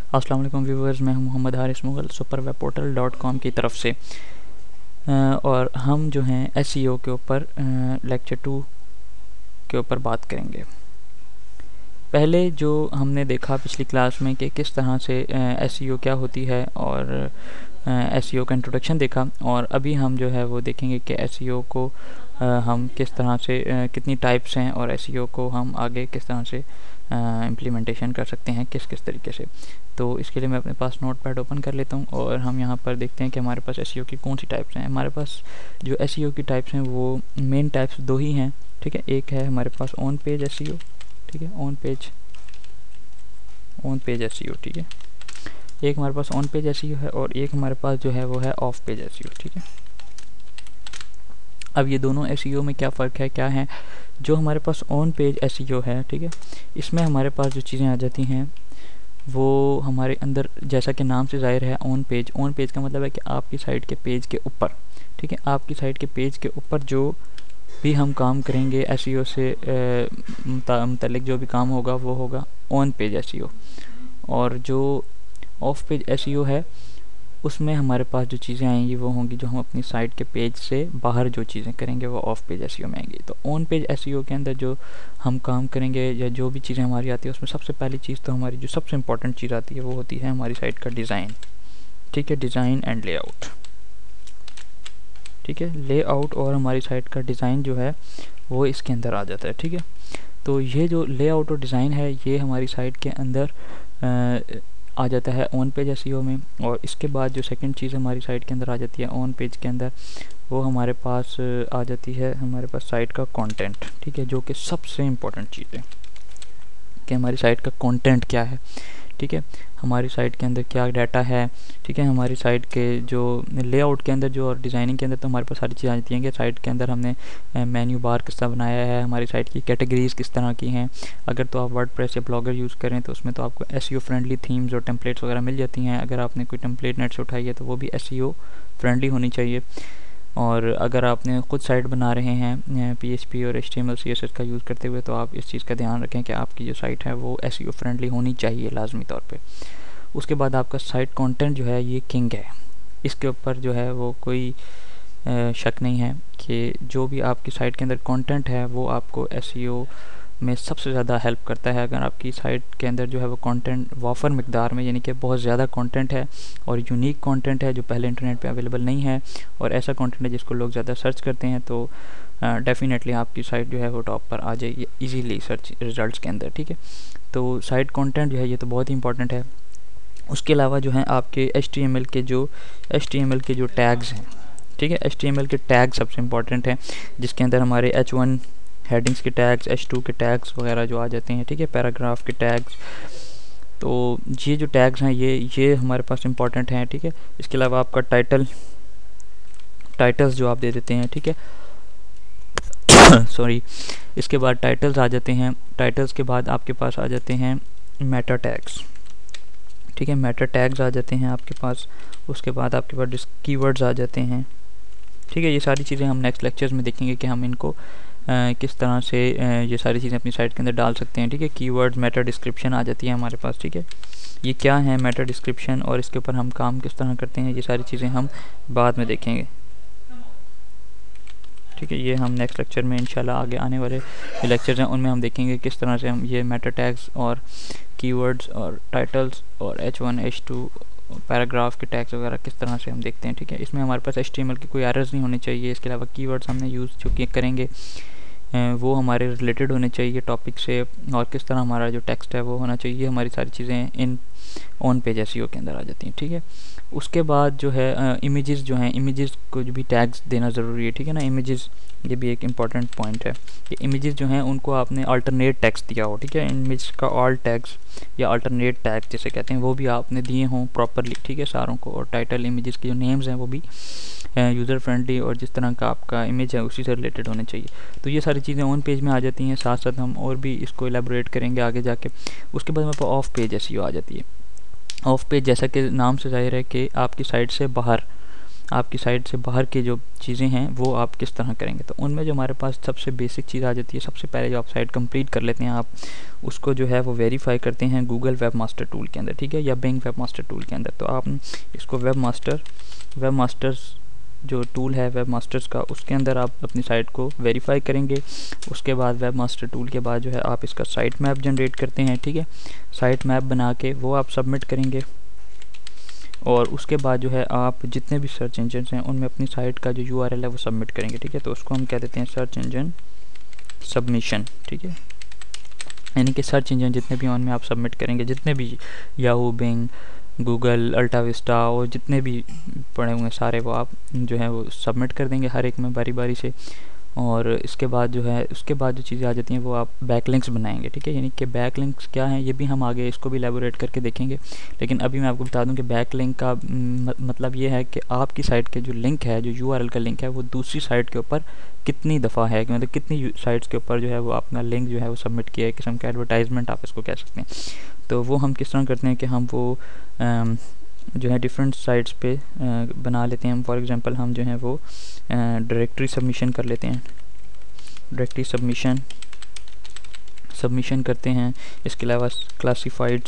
अस्सलाम वालेकुम व्यूवर्स, मैं हूं मोहम्मद हारिस मुगल superwebportal.com की तरफ से। और हम जो हैं एसईओ के ऊपर लेक्चर 2 के ऊपर बात करेंगे। पहले जो हमने देखा पिछली क्लास में कि किस तरह से एसईओ क्या होती है और एसईओ का इंट्रोडक्शन देखा, और अभी हम जो है वो देखेंगे कि एसईओ को हम किस तरह से कितनी टाइप्स हैं और एसईओ को हम आगे किस तरह से इम्प्लीमेंटेशन कर सकते हैं, किस किस तरीके से। तो इसके लिए मैं अपने पास नोटपैड ओपन कर लेता हूँ और हम यहाँ पर देखते हैं कि हमारे पास एसईओ की कौन सी टाइप्स हैं। हमारे पास जो एसईओ की टाइप्स हैं वो मेन टाइप्स दो ही हैं, ठीक है। एक है हमारे पास ऑन पेज एसईओ, ठीक है, ऑन पेज एसईओ, ठीक है। एक हमारे पास ऑन पेज एसईओ है और एक हमारे पास जो है वो है ऑफ पेज एसईओ, ठीक है। अब ये दोनों एसईओ में क्या फ़र्क है, क्या है। जो हमारे पास ऑन पेज एसईओ है, ठीक है, इसमें हमारे पास जो चीज़ें आ जाती हैं वो हमारे अंदर, जैसा कि नाम से ज़ाहिर है, ऑन पेज का मतलब है कि आपकी साइट के पेज के ऊपर, ठीक है, आपकी साइट के पेज के ऊपर जो भी हम काम करेंगे एसईओ से मुतालिक जो भी काम होगा वो होगा ऑन पेज एसईओ। और जो ऑफ पेज एसईओ है उसमें हमारे पास जो चीज़ें आएंगी वो होंगी जो हम अपनी साइट के पेज से बाहर जो चीज़ें करेंगे वो ऑफ पेज एसईओ में आएंगी। तो ऑन पेज एसईओ के अंदर जो हम काम करेंगे या जो भी चीज़ें हमारी आती है उसमें सबसे पहली चीज़ तो हमारी जो सबसे इम्पोर्टेंट चीज़ आती है वो होती है हमारी साइट का डिज़ाइन, ठीक है, डिज़ाइन एंड लेआउट, ठीक है। लेआउट और हमारी साइट का डिज़ाइन जो है वो इसके अंदर आ जाता है, ठीक है। तो ये जो लेआउट और डिज़ाइन है ये हमारी साइट के अंदर आ जाता है ऑन पेज एसईओ में। और इसके बाद जो सेकंड चीज़ हमारी साइट के अंदर आ जाती है ऑन पेज के अंदर, वो हमारे पास आ जाती है हमारे पास साइट का कंटेंट, ठीक है, जो कि सबसे इम्पोर्टेंट चीज़ है कि हमारी साइट का कंटेंट क्या है, ठीक है, हमारी साइट के अंदर क्या डाटा है, ठीक है। हमारी साइट के जो लेआउट के अंदर जो और डिज़ाइनिंग के अंदर तो हमारे पास सारी चीज़ें आ जाती हैं कि साइट के अंदर हमने मेन्यू बार किस तरह बनाया है, हमारी साइट की कैटेगरीज़ किस तरह की हैं। अगर तो आप वर्डप्रेस या ब्लॉगर यूज़ करें तो उसमें तो आपको एसईओ फ्रेंडली थीम्स और टेम्पलेट्स वगैरह मिल जाती हैं। अगर आपने कोई टेम्पलेट नेट से उठाई है तो वो भी एसईओ फ्रेंडली होनी चाहिए। और अगर आपने ख़ुद साइट बना रहे हैं पीएचपी और एचटीएमएल सीएसएस का यूज़ करते हुए तो आप इस चीज़ का ध्यान रखें कि आपकी जो साइट है वो एसईओ फ्रेंडली होनी चाहिए लाजमी तौर पे। उसके बाद आपका साइट कंटेंट जो है ये किंग है, इसके ऊपर जो है वो कोई शक नहीं है कि जो भी आपकी साइट के अंदर कंटेंट है वो आपको एसईओ में सबसे ज़्यादा हेल्प करता है। अगर आपकी साइट के अंदर जो है वो कंटेंट वाफर मिकदार में, यानी कि बहुत ज़्यादा कंटेंट है और यूनिक कंटेंट है जो पहले इंटरनेट पे अवेलेबल नहीं है, और ऐसा कंटेंट है जिसको लोग ज़्यादा सर्च करते हैं, तो डेफिनेटली आपकी साइट जो है वो टॉप पर आ जाएगी ईजीली सर्च रिजल्ट्स के अंदर, ठीक है। तो साइट कंटेंट जो है ये तो बहुत ही इंपॉर्टेंट है। उसके अलावा जो है आपके HTML के जो टैग्स हैं, ठीक है, HTML के टैग सबसे इम्पॉर्टेंट हैं, जिसके अंदर हमारे H1 हेडिंग्स के टैग्स, H2 के टैग्स वगैरह जो आ जाते हैं, ठीक है, पैराग्राफ के टैग्स। तो ये जो टैग्स हैं ये हमारे पास इम्पॉर्टेंट हैं, ठीक है। इसके अलावा आपका टाइटल्स जो आप दे देते हैं, ठीक है सॉरी, इसके बाद टाइटल्स आ जाते हैं। टाइटल्स के बाद आपके पास आ जाते हैं मेटा टैग्स, ठीक है, मेटा टैग्स आ जाते हैं आपके पास। उसके बाद आपके पास कीवर्ड्स आ जाते हैं, ठीक है। ये सारी चीज़ें हम नेक्स्ट लेक्चर्स में देखेंगे कि हम इनको किस तरह से ये सारी चीज़ें अपनी साइट के अंदर डाल सकते हैं, ठीक है। कीवर्ड्स, मेटा डिस्क्रिप्शन आ जाती है हमारे पास, ठीक है। ये क्या है मेटा डिस्क्रिप्शन और इसके ऊपर हम काम किस तरह करते हैं, ये सारी चीज़ें हम बाद में देखेंगे, ठीक है। ये हम नेक्स्ट लेक्चर में इंशाल्लाह आगे आने वाले लेक्चर्स हैं उनमें हम देखेंगे किस तरह से हम ये मेटा टैग्स और कीवर्ड्स और टाइटल्स और H1 H2 पैराग्राफ के टैग्स वगैरह किस तरह से हम देखते हैं, ठीक है। इसमें हमारे पास HTML की कोई एरर्स नहीं होनी चाहिए। इसके अलावा कीवर्ड्स हमने यूज़ जो कि करेंगे वो हमारे रिलेटेड होने चाहिए टॉपिक से, और किस तरह हमारा जो टेक्स्ट है वो होना चाहिए। हमारी सारी चीज़ें इन ऑन पेज एसईओ के अंदर आ जाती हैं, ठीक है। उसके बाद जो है इमेजेस जो हैं, इमेजेस को भी टैग्स देना ज़रूरी है, ठीक है ना। इमेजेस ये भी एक इम्पॉर्टेंट पॉइंट है कि इमेजेस जो हैं उनको आपने अल्टरनेट टैग्स दिया हो, ठीक है। इमेज का ऑल टैग्स या अल्टरनेट टैग जिसे कहते हैं वो भी आपने दिए हों प्रॉपरली, ठीक है, सारों को। और टाइटल इमेजेस के जो नेम्स हैं वो भी यूज़र फ्रेंडली और जिस तरह का आपका इमेज है उसी से रिलेटेड होने चाहिए। तो ये सारी चीज़ें ऑन पेज में आ जाती हैं, साथ साथ हम और भी इसको एलेबोरेट करेंगे आगे जाके। उसके बाद हमारे पास ऑफ पेज एसईओ आ जाती है। ऑफ पेज जैसा कि नाम से ज़ाहिर है कि आपकी साइट से बाहर आपकी साइट से बाहर की जो चीज़ें हैं वो आप किस तरह करेंगे। तो उनमें जो हमारे पास सबसे बेसिक चीज़ आ जाती है, सबसे पहले जो आप साइट कंप्लीट कर लेते हैं आप उसको जो है वो वेरीफाई करते हैं गूगल वेब मास्टर टूल के अंदर, ठीक है, या बिंग वेब मास्टर टूल के अंदर। तो आप इसको वेब मास्टर्स जो टूल है वेब मास्टर्स का, उसके अंदर आप अपनी साइट को वेरीफाई करेंगे। उसके बाद वेब मास्टर टूल के बाद जो है आप इसका साइट मैप जनरेट करते हैं, ठीक है। साइट मैप बना के वो आप सबमिट करेंगे और उसके बाद जो है आप जितने भी सर्च इंजन हैं उनमें अपनी साइट का जो URL है वो सबमिट करेंगे, ठीक है। तो उसको हम कह देते हैं सर्च इंजन सबमिशन, ठीक है। यानी कि सर्च इंजन जितने भी उनमें आप सबमिट करेंगे, जितने भी याहू, बिंग, गूगल, अल्टा विस्टा और जितने भी पड़े हुए सारे वो आप जो है वो सबमिट कर देंगे हर एक में बारी बारी से। और इसके बाद जो है उसके बाद जो चीज़ें आ जाती हैं वो आप बैकलिंक्स बनाएंगे, ठीक है। यानी कि बैकलिंक्स क्या हैं ये भी हम आगे इसको भी एलैबोरेट करके देखेंगे, लेकिन अभी मैं आपको बता दूं कि बैकलिंक का मतलब ये है कि आपकी साइट के जो लिंक है, जो URL का लिंक है, वो दूसरी साइट के ऊपर कितनी दफ़ा है, मतलब कितनी साइट्स के ऊपर जो है वो अपना लिंक जो है वो सबमिट किया है, किस्म का एडवर्टाइजमेंट आप इसको कह सकते हैं। तो वो हम किस तरह करते हैं कि हम वो जो है डिफरेंट साइट्स पे बना लेते हैं। हम फॉर एग्जांपल हम जो है वो डायरेक्टरी सबमिशन कर लेते हैं, डायरेक्टरी सबमिशन करते हैं। इसके अलावा क्लासिफाइड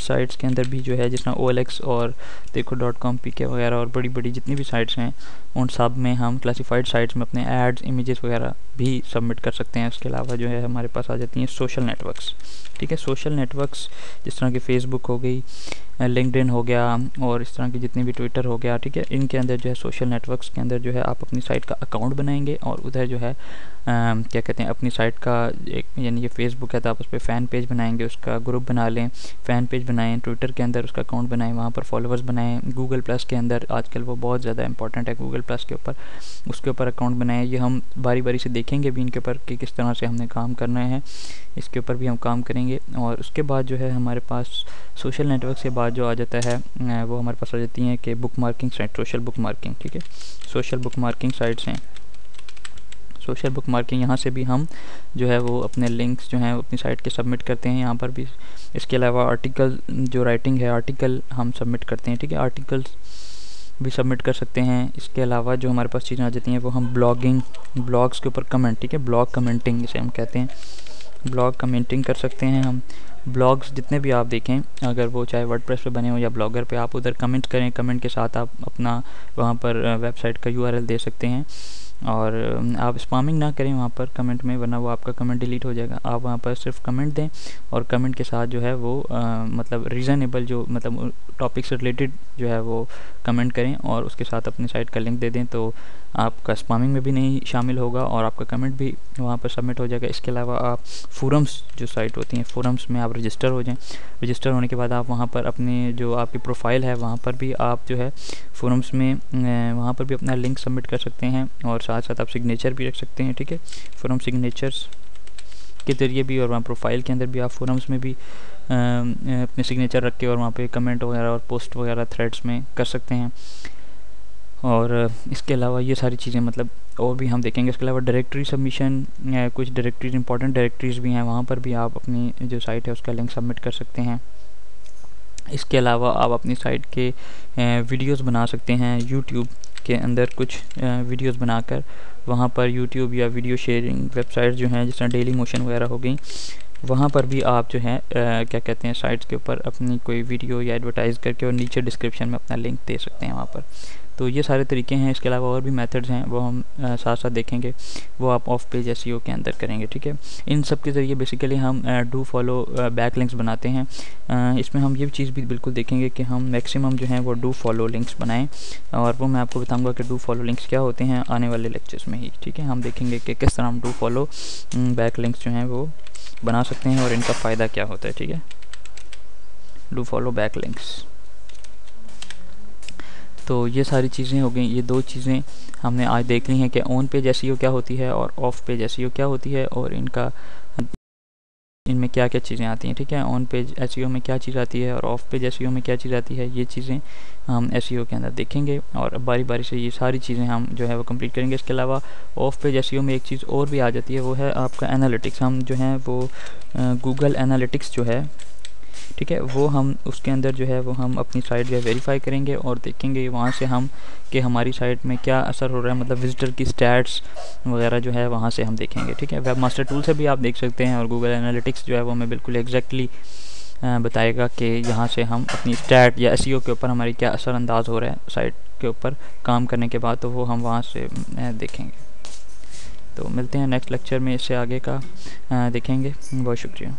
साइट्स के अंदर भी जो है जिस तरह OLX और देखो .com, PK वगैरह और बड़ी बड़ी जितनी भी साइट्स हैं उन सब में हम क्लासिफाइड साइट्स में अपने एड्स, इमेजेस वगैरह भी सबमिट कर सकते हैं। इसके अलावा जो है हमारे पास आ जाती हैं सोशल नेटवर्क्स, ठीक है। सोशल नेटवर्क्स जिस तरह की फेसबुक हो गई, लिंक्डइन हो गया और इस तरह की जितनी भी ट्विटर हो गया, ठीक है, इनके अंदर जो है सोशल नेटवर्क्स के अंदर जो है आप अपनी साइट का अकाउंट बनाएंगे और उधर जो है क्या कहते हैं अपनी साइट का एक, यानी कि फेसबुक है तो आप उस पर फ़ैन पेज बनाएंगे, उसका ग्रुप बना लें, फ़ैन पेज बनाएं, ट्विटर के अंदर उसका अकाउंट बनाएं, वहाँ पर फॉलोअर्स बनाएं, गूगल प्लस के अंदर आजकल वो बहुत ज़्यादा इंपॉर्टेंट है, गूगल प्लस के ऊपर उसके ऊपर अकाउंट बनाएं। ये हम बारी बारी से देखेंगे भी इनके ऊपर कि किस तरह से हमने काम करना है, इसके ऊपर भी हम काम करेंगे। और उसके बाद जो है हमारे पास सोशल नेटवर्क के बाद जो आ जाता है वो हमारे पास आ जाती हैं कि book marking site, social book marking, ठीक है। सोशल बुक मार्किंग साइट्स हैं, सोशल बुक मार्किंग, यहाँ से भी हम जो है वो अपने लिंक्स जो हैं अपनी साइट के सबमिट करते हैं यहाँ पर भी। इसके अलावा आर्टिकल जो राइटिंग है, आर्टिकल हम सबमिट करते हैं, ठीक है, आर्टिकल्स भी सबमिट कर सकते हैं। इसके अलावा जो हमारे पास चीज़ें आ जाती हैं वो हम ब्लॉग्स के ऊपर कमेंट, ठीक है, ब्लॉग कमेंटिंग जिसे हम कहते हैं, ब्लॉग कमेंटिंग कर सकते हैं हम। ब्लॉग्स जितने भी आप देखें, अगर वो चाहे वर्डप्रेस पे बने हो या ब्लॉगर पे, आप उधर कमेंट करें, कमेंट के साथ आप अपना वहाँ पर वेबसाइट का URL दे सकते हैं। और आप स्पैमिंग ना करें वहाँ पर कमेंट में, वरना वो आपका कमेंट डिलीट हो जाएगा। आप वहाँ पर सिर्फ कमेंट दें और कमेंट के साथ जो है वो मतलब रीज़नेबल जो मतलब टॉपिक से रिलेटेड जो है वो कमेंट करें और उसके साथ अपनी साइट का लिंक दे दें, तो आपका स्पैमिंग में भी नहीं शामिल होगा और आपका कमेंट भी वहाँ पर सबमिट हो जाएगा। इसके अलावा आप फोरम्स जो साइट होती हैं, फोरम्स में आप रजिस्टर हो जाएं। रजिस्टर होने के बाद आप वहाँ पर अपनी जो आपकी प्रोफाइल है वहाँ पर भी आप जो है फोरम्स में वहाँ पर भी अपना लिंक सबमिट कर सकते हैं और साथ साथ आप सिग्नेचर भी रख सकते हैं, ठीक है, फोरम सिग्नेचर्स के ज़रिए भी। और वहाँ प्रोफाइल के अंदर भी आप फोरम्स में भी अपने सिग्नेचर रख के और वहाँ पे कमेंट वगैरह और पोस्ट वगैरह थ्रेड्स में कर सकते हैं। और इसके अलावा ये सारी चीज़ें मतलब और भी हम देखेंगे। इसके अलावा डायरेक्टरी सबमिशन, कुछ डायरेक्टरीज इंपॉर्टेंट डायरेक्टरीज भी हैं, वहाँ पर भी आप अपनी जो साइट है उसका लिंक सबमिट कर सकते हैं। इसके अलावा आप अपनी साइट के वीडियोस बना सकते हैं, यूट्यूब के अंदर कुछ वीडियोस बनाकर वहाँ पर यूट्यूब या वीडियो शेयरिंग वेबसाइट जो हैं जिस तरह डेली मोशन वगैरह हो गई, वहाँ पर भी आप जो है क्या कहते हैं साइट्स के ऊपर अपनी कोई वीडियो या एडवर्टाइज़ करके और नीचे डिस्क्रिप्शन में अपना लिंक दे सकते हैं वहाँ पर। तो ये सारे तरीके हैं। इसके अलावा और भी मेथड्स हैं वो हम साथ साथ देखेंगे, वो आप ऑफ पेज एसईओ के अंदर करेंगे, ठीक है। इन सब के ज़रिए बेसिकली हम डू फॉलो बैक लिंक्स बनाते हैं। इसमें हम ये चीज़ भी बिल्कुल देखेंगे कि हम मैक्सिमम जो है वो डू फॉलो लिंक्स बनाएं, और वो मैं आपको बताऊंगा कि डू फॉलो लिंक्स क्या होते हैं आने वाले लेक्चर्स में ही, ठीक है। हम देखेंगे कि किस तरह हम डू फॉलो बैक लिंक्स जो हैं वो बना सकते हैं और इनका फ़ायदा क्या होता है, ठीक है। डू फॉलो बैक लिंक्स, तो ये सारी चीज़ें हो गई। ये दो चीज़ें हमने आज देख ली हैं कि ऑन पेज एसईओ क्या होती है और ऑफ पेज एसईओ क्या होती है और इनमें क्या क्या चीज़ें आती हैं, ठीक है। ऑन पेज एसईओ में क्या चीज़ आती है और ऑफ पेज एसईओ में क्या चीज़ आती है, ये चीज़ें हम एसईओ के अंदर देखेंगे और बारी बारी से ये सारी चीज़ें हम जो है वो कंप्लीट करेंगे। इसके अलावा ऑफ पेज एसईओ में एक चीज़ और भी आ जाती है, वो है आपका एनालिटिक्स। हम जो है वो गूगल एनालिटिक्स जो है ठीक है, वो हम उसके अंदर जो है वो हम अपनी साइट जो है वेरीफाई करेंगे और देखेंगे वहाँ से हम कि हमारी साइट में क्या असर हो रहा है, मतलब विजिटर की स्टैट्स वगैरह जो है वहाँ से हम देखेंगे। ठीक है, वेब मास्टर टूल से भी आप देख सकते हैं और गूगल एनालिटिक्स जो है वो हमें बिल्कुल एग्जैक्टली बताएगा कि यहाँ से हम अपनी स्टैट या एसईओ के ऊपर हमारी क्या असरअंदाज हो रहा है साइट के ऊपर काम करने के बाद, तो वो हम वहाँ से देखेंगे। तो मिलते हैं नेक्स्ट लेक्चर में, इससे आगे का देखेंगे। बहुत शुक्रिया।